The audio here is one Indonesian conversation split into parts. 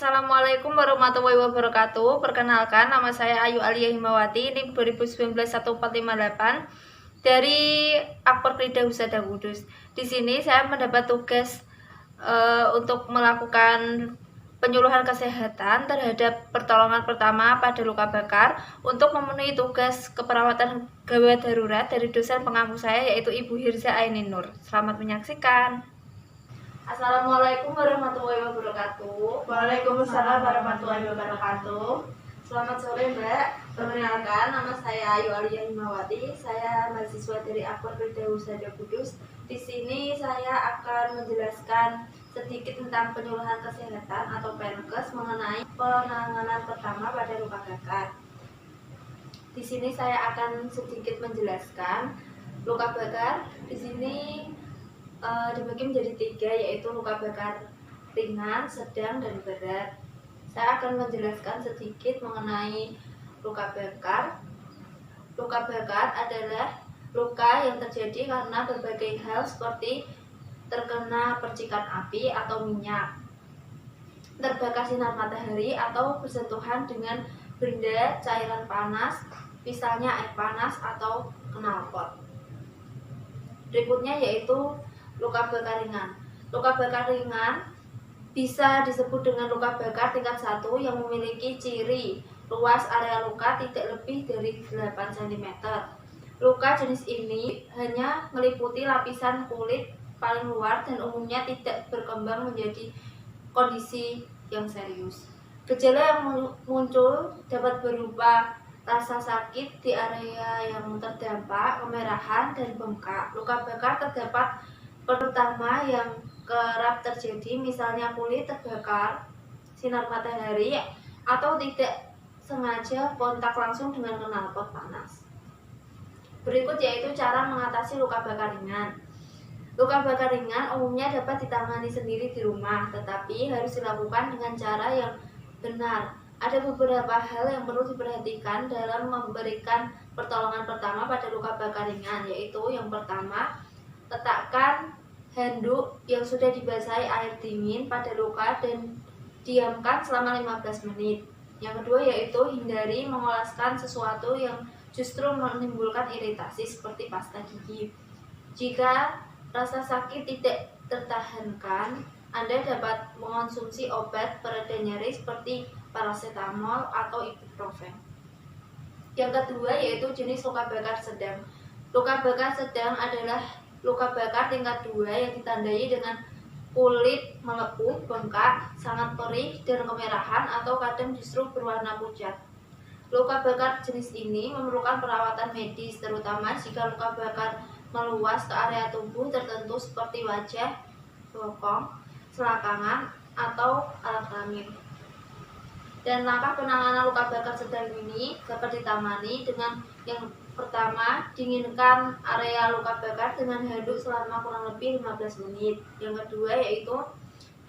Assalamualaikum warahmatullahi wabarakatuh. Perkenalkan, nama saya Ayu Alia Himawati, NIM 2019-1458 dari Akpor Krida Husada Kudus. Di sini saya mendapat tugas untuk melakukan penyuluhan kesehatan terhadap pertolongan pertama pada luka bakar untuk memenuhi tugas keperawatan gawat darurat dari dosen pengampu saya, yaitu Ibu Hirza Aininur. Selamat menyaksikan. Assalamualaikum warahmatullahi wabarakatuh. Waalaikumsalam warahmatullahi wabarakatuh. Selamat sore, Mbak. Perkenalkan, nama saya Ayu Alia Himawati. Saya mahasiswa dari Akpor Krida Husada Kudus. Di sini saya akan menjelaskan sedikit tentang penyuluhan kesehatan atau PENKES mengenai penanganan pertama pada luka bakar. Di sini saya akan sedikit menjelaskan luka bakar. Di sini dibagi menjadi 3, yaitu luka bakar ringan, sedang, dan berat. Saya akan menjelaskan sedikit mengenai luka bakar. Luka bakar adalah luka yang terjadi karena berbagai hal seperti terkena percikan api atau minyak, terbakar sinar matahari, atau bersentuhan dengan benda cairan panas, misalnya air panas atau knalpot. Berikutnya yaitu luka bakar ringan. Luka bakar ringan bisa disebut dengan luka bakar tingkat 1 yang memiliki ciri luas area luka tidak lebih dari 8 cm. Luka jenis ini hanya meliputi lapisan kulit paling luar dan umumnya tidak berkembang menjadi kondisi yang serius. Gejala yang muncul dapat berupa rasa sakit di area yang terdampak, kemerahan, dan bengkak. Luka bakar terdapat pertama yang kerap terjadi, misalnya kulit terbakar sinar matahari atau tidak sengaja kontak langsung dengan knalpot panas. Berikut yaitu cara mengatasi luka bakar ringan. Luka bakar ringan umumnya dapat ditangani sendiri di rumah, tetapi harus dilakukan dengan cara yang benar. Ada beberapa hal yang perlu diperhatikan dalam memberikan pertolongan pertama pada luka bakar ringan, yaitu yang pertama, letakkan handuk yang sudah dibasahi air dingin pada luka dan diamkan selama 15 menit. Yang kedua yaitu hindari mengoleskan sesuatu yang justru menimbulkan iritasi seperti pasta gigi. Jika rasa sakit tidak tertahankan, Anda dapat mengonsumsi obat pereda nyeri seperti paracetamol atau ibuprofen. Yang kedua yaitu jenis luka bakar sedang. Luka bakar sedang adalah luka bakar tingkat 2 yang ditandai dengan kulit melepuh, bengkak, sangat perih, dan kemerahan atau kadang justru berwarna pucat. Luka bakar jenis ini memerlukan perawatan medis, terutama jika luka bakar meluas ke area tubuh tertentu seperti wajah, bokong, selangkangan, atau alat kelamin. Dan langkah penanganan luka bakar sedang ini dapat ditangani dengan yang pertama, dinginkan area luka bakar dengan handuk selama kurang lebih 15 menit. Yang kedua yaitu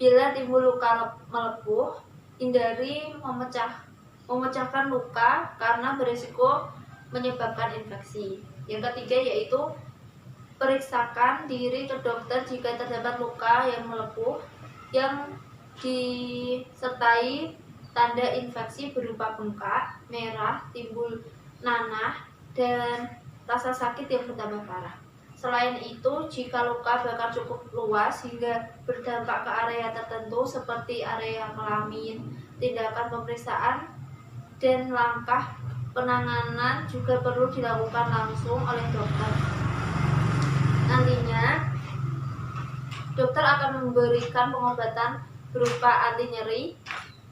bila timbul luka melepuh, hindari memecahkan luka karena berisiko menyebabkan infeksi. Yang ketiga yaitu periksakan diri ke dokter jika terdapat luka yang melepuh yang disertai tanda infeksi berupa bengkak, merah, timbul nanah, dan rasa sakit yang bertambah parah. Selain itu, jika luka bakar cukup luas hingga berdampak ke area tertentu seperti area kelamin, tindakan pemeriksaan dan langkah penanganan juga perlu dilakukan langsung oleh dokter. Nantinya, dokter akan memberikan pengobatan berupa anti nyeri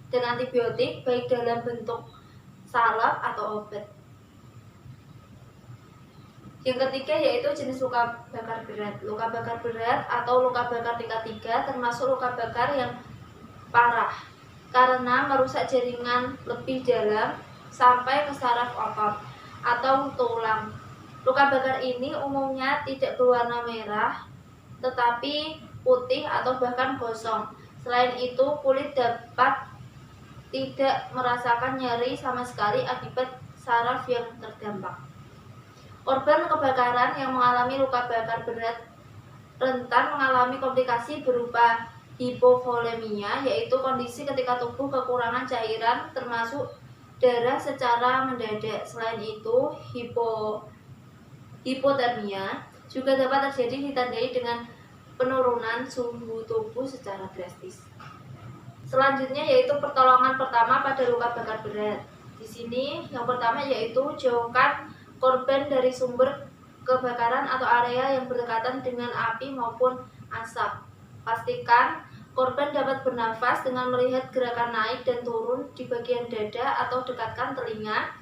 dan antibiotik baik dalam bentuk salep atau obat. Yang ketiga yaitu jenis luka bakar berat. Luka bakar berat atau luka bakar tingkat 3 termasuk luka bakar yang parah karena merusak jaringan lebih dalam sampai ke saraf otot atau tulang. Luka bakar ini umumnya tidak berwarna merah tetapi putih atau bahkan gosong. Selain itu, kulit dapat tidak merasakan nyeri sama sekali akibat saraf yang terdampak. Korban kebakaran yang mengalami luka bakar berat rentan mengalami komplikasi berupa hipovolemia, yaitu kondisi ketika tubuh kekurangan cairan termasuk darah secara mendadak. Selain itu, hipotermia juga dapat terjadi ditandai dengan penurunan suhu tubuh secara drastis. Selanjutnya yaitu pertolongan pertama pada luka bakar berat. Di sini yang pertama yaitu jauhkan korban dari sumber kebakaran atau area yang berdekatan dengan api maupun asap. Pastikan korban dapat bernafas dengan melihat gerakan naik dan turun di bagian dada atau dekatkan telinga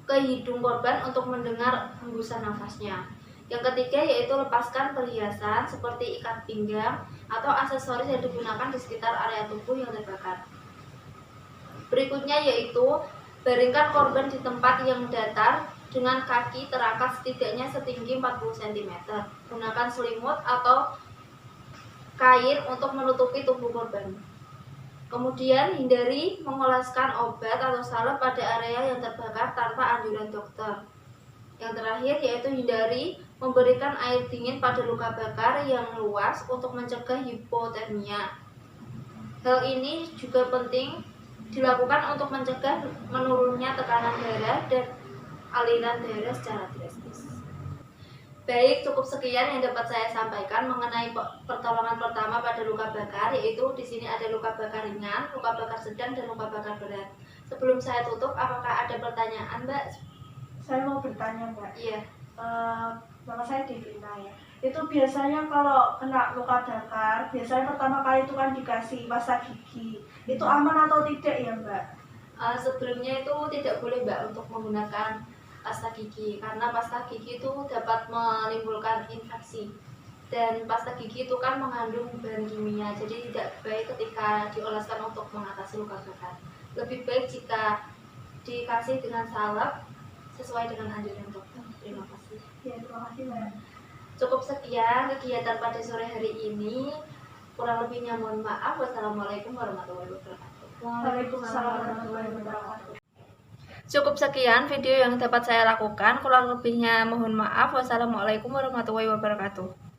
ke hidung korban untuk mendengar hembusan nafasnya. Yang ketiga yaitu lepaskan perhiasan seperti ikat pinggang atau aksesoris yang digunakan di sekitar area tubuh yang terbakar. Berikutnya yaitu baringkan korban di tempat yang datar dengan kaki terangkat setidaknya setinggi 40 cm. Gunakan selimut atau kain untuk menutupi tubuh korban. Kemudian hindari mengoleskan obat atau salep pada area yang terbakar tanpa anjuran dokter. Yang terakhir yaitu hindari memberikan air dingin pada luka bakar yang luas untuk mencegah hipotermia. Hal ini juga penting dilakukan untuk mencegah menurunnya tekanan darah dan aliran darah secara drastis. Baik, cukup sekian yang dapat saya sampaikan mengenai pertolongan pertama pada luka bakar, yaitu di sini ada luka bakar ringan, luka bakar sedang, dan luka bakar berat. Sebelum saya tutup, apakah ada pertanyaan, Mbak? Saya mau bertanya, Mbak. Iya. Nama saya Devina ya. Itu biasanya kalau kena luka bakar, biasanya pertama kali itu kan dikasih pasta gigi. Itu aman atau tidak ya, Mbak? Sebelumnya itu tidak boleh, Mbak, untuk menggunakan pasta gigi karena pasta gigi itu dapat menimbulkan infeksi, dan pasta gigi itu kan mengandung bahan kimia, jadi tidak baik ketika dioleskan untuk mengatasi luka bakar. Lebih baik jika dikasih dengan salep sesuai dengan anjuran dokter. Terima kasih. Ya, terima kasih, Mbak. Cukup sekian kegiatan pada sore hari ini. Kurang lebihnya mohon maaf. Wassalamualaikum warahmatullahi wabarakatuh. Waalaikumsalam warahmatullahi wabarakatuh. Cukup sekian video yang dapat saya lakukan. Kurang lebihnya mohon maaf. Wassalamualaikum warahmatullahi wabarakatuh.